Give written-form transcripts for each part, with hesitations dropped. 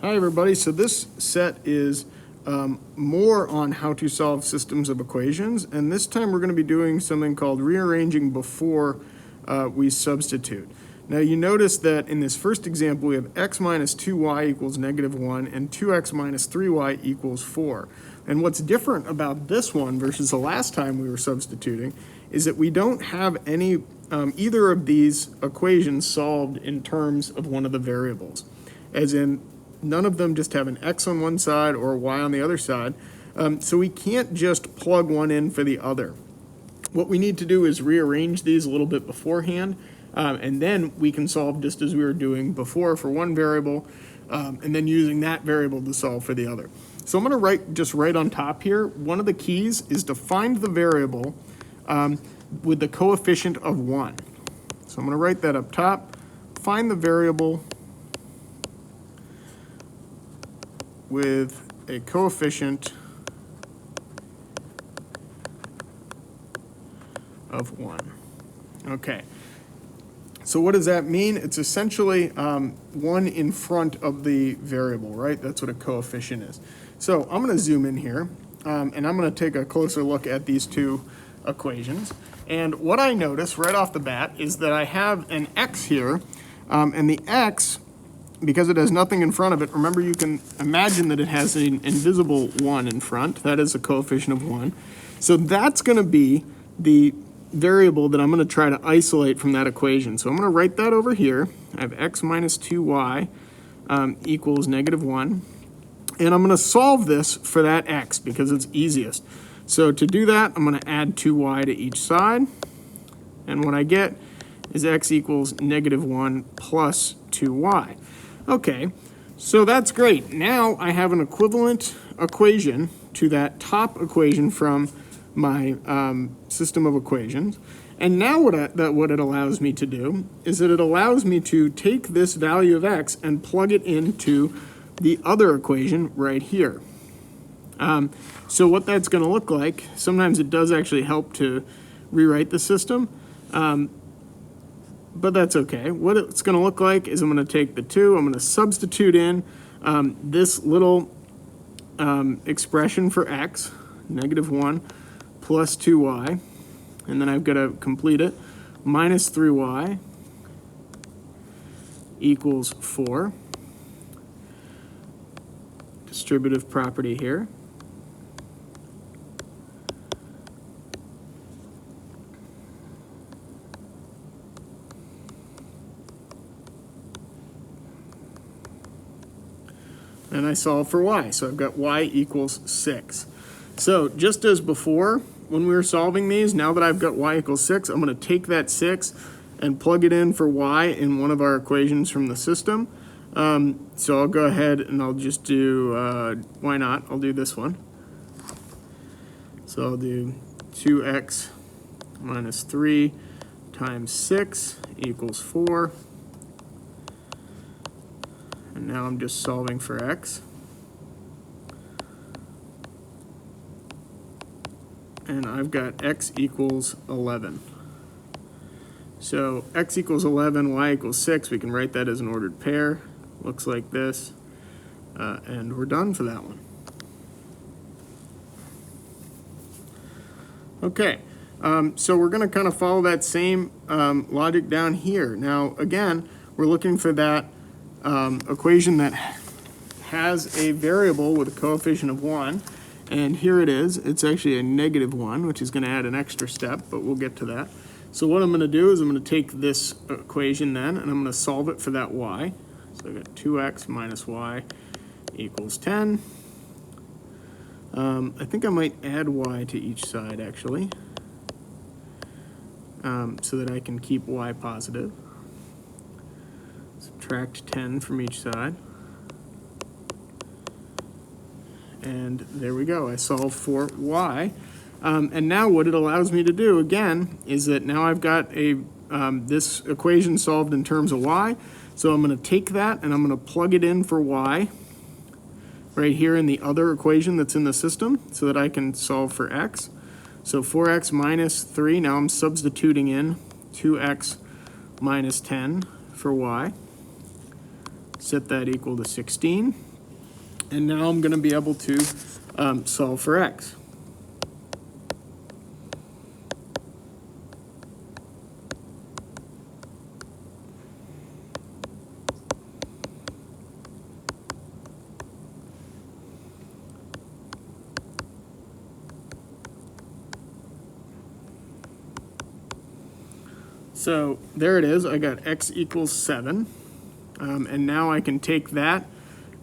Hi everybody, so this set is more on how to solve systems of equations, and this time we're going to be doing something called rearranging before we substitute. Now you notice that in this first example we have x minus 2y equals negative 1 and 2x minus 3y equals 4. And what's different about this one versus the last time we were substituting is that we don't have any either of these equations solved in terms of one of the variables, as in none of them just have an x on one side or a y on the other side, so we can't just plug one in for the other. What we need to do is rearrange these a little bit beforehand, and then we can solve just as we were doing before for one variable, and then using that variable to solve for the other. So I'm going to write just right on top here, one of the keys is to find the variable with the coefficient of 1. So I'm going to write that up top, find the variable with a coefficient of 1. Okay, so what does that mean? It's essentially 1 in front of the variable, right? That's what a coefficient is. So I'm going to zoom in here, and I'm going to take a closer look at these two equations. And what I notice right off the bat is that I have an x here, and the x, because it has nothing in front of it, remember you can imagine that it has an invisible 1 in front. That is a coefficient of 1. So that's going to be the variable that I'm going to try to isolate from that equation. So I'm going to write that over here. I have x minus 2y equals negative 1. And I'm going to solve this for that x because it's easiest. So to do that, I'm going to add 2y to each side. And what I get is x equals negative 1 plus 2y. Okay, so that's great. Now I have an equivalent equation to that top equation from my system of equations. And now what it allows me to do is that it allows me to take this value of x and plug it into the other equation right here. So what that's going to look like, sometimes it does actually help to rewrite the system. But that's okay. What it's going to look like is I'm going to take the 2, I'm going to substitute in this little expression for x, negative 1, plus 2y, and then I've got to complete it, minus 3y equals 4. Distributive property here. And I solve for y. So I've got y equals 6. So just as before, when we were solving these, now that I've got y equals 6, I'm going to take that 6 and plug it in for y in one of our equations from the system. So I'll go ahead and I'll just do, why not? I'll do this one. So I'll do 2x minus 3 times 6 equals 4. And now I'm just solving for x. And I've got x equals 11. So x equals 11, y equals 6. We can write that as an ordered pair. Looks like this. And we're done for that one. Okay, so we're going to kind of follow that same logic down here. Now, again, we're looking for that equation that has a variable with a coefficient of 1, and here it is. It's actually a negative 1, which is going to add an extra step, but we'll get to that. So what I'm going to do is I'm going to take this equation then, and I'm going to solve it for that y. So I've got 2x minus y equals 10. I think I might add y to each side, actually, so that I can keep y positive. Subtract 10 from each side. And there we go. I solved for y. And now what it allows me to do, again, is that now I've got this equation solved in terms of y. So I'm going to take that and I'm going to plug it in for y right here in the other equation that's in the system so that I can solve for x. So 4x minus 3, now I'm substituting in 2x minus 10 for y. Set that equal to 16. And now I'm going to be able to solve for x. So there it is. I got x equals 7. And now I can take that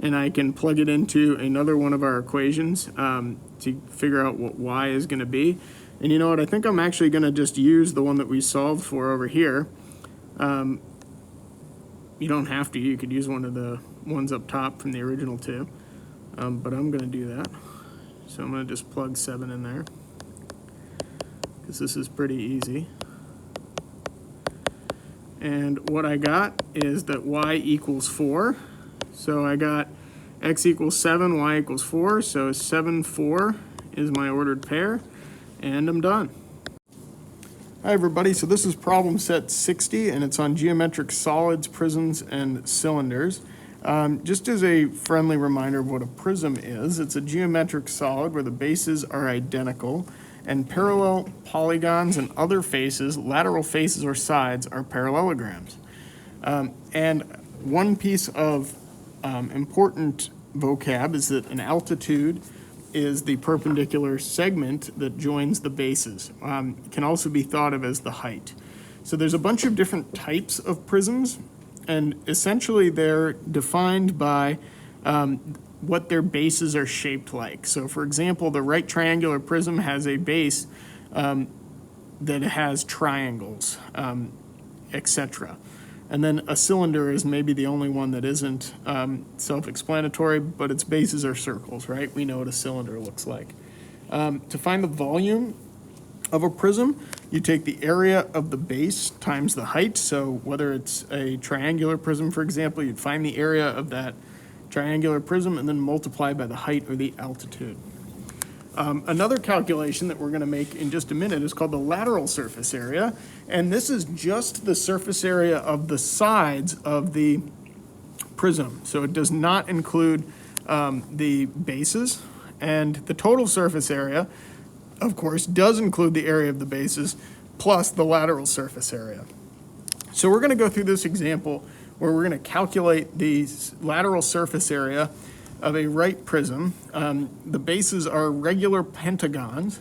and I can plug it into another one of our equations to figure out what y is going to be. And you know what? I think I'm actually going to just use the one that we solved for over here. You don't have to. You could use one of the ones up top from the original two. But I'm going to do that. So I'm going to just plug 7 in there, because this is pretty easy. And what I got is that y equals 4. So I got x equals 7, y equals 4. So 7, 4 is my ordered pair. And I'm done. Hi everybody, so this is problem set 60, and it's on geometric solids, prisms, and cylinders. Just as a friendly reminder of what a prism is, it's a geometric solid where the bases are identical, and parallel polygons and other faces, lateral faces or sides, are parallelograms. And one piece of important vocab is that an altitude is the perpendicular segment that joins the bases. It can also be thought of as the height. So there's a bunch of different types of prisms, and essentially they're defined by what their bases are shaped like. So for example, the right triangular prism has a base that has triangles, etc. And then a cylinder is maybe the only one that isn't self-explanatory, but its bases are circles, right? We know what a cylinder looks like. To find the volume of a prism, you take the area of the base times the height. So whether it's a triangular prism, for example, you'd find the area of that triangular prism and then multiply by the height or the altitude. Another calculation that we're going to make in just a minute is called the lateral surface area, and this is just the surface area of the sides of the prism. So it does not include the bases, and the total surface area, of course, does include the area of the bases plus the lateral surface area. So we're going to go through this example where we're going to calculate the lateral surface area of a right prism. The bases are regular pentagons,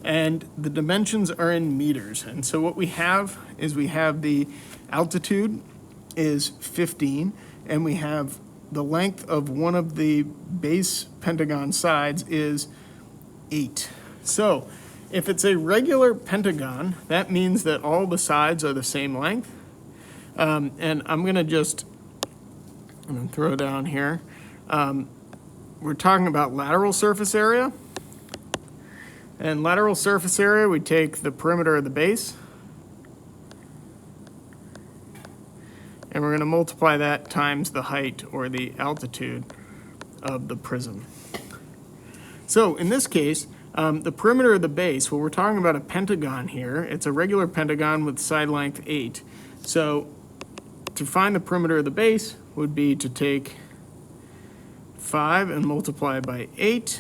and the dimensions are in meters. And so what we have is we have the altitude is 15, and we have the length of one of the base pentagon sides is 8. So if it's a regular pentagon, that means that all the sides are the same length. And I'm going to throw down here. We're talking about lateral surface area. And lateral surface area, we take the perimeter of the base, and we're going to multiply that times the height or the altitude of the prism. So in this case, the perimeter of the base, well, we're talking about a pentagon here. It's a regular pentagon with side length 8. So to find the perimeter of the base would be to take 5 and multiply by 8,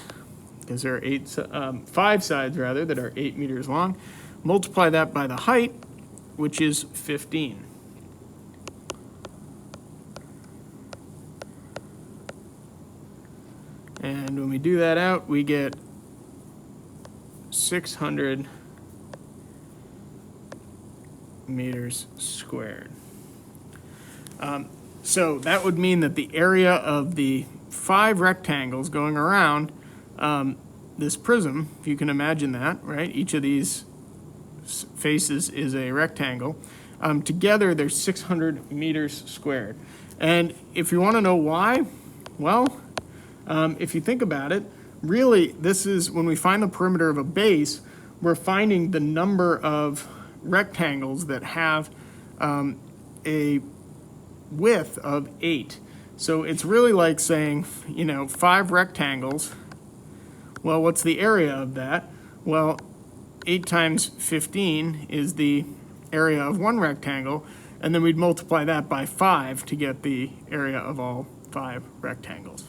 because there are 5 sides rather that are 8 meters long. Multiply that by the height, which is 15. And when we do that out, we get 600 meters squared. So that would mean that the area of the 5 rectangles going around this prism, if you can imagine that, right? Each of these faces is a rectangle. Together, they're 600 meters squared. And if you want to know why, well, if you think about it, really, this is when we find the perimeter of a base, we're finding the number of rectangles that have a width of 8. So it's really like saying, 5 rectangles. Well, what's the area of that? Well, 8 times 15 is the area of one rectangle, and then we'd multiply that by 5 to get the area of all 5 rectangles.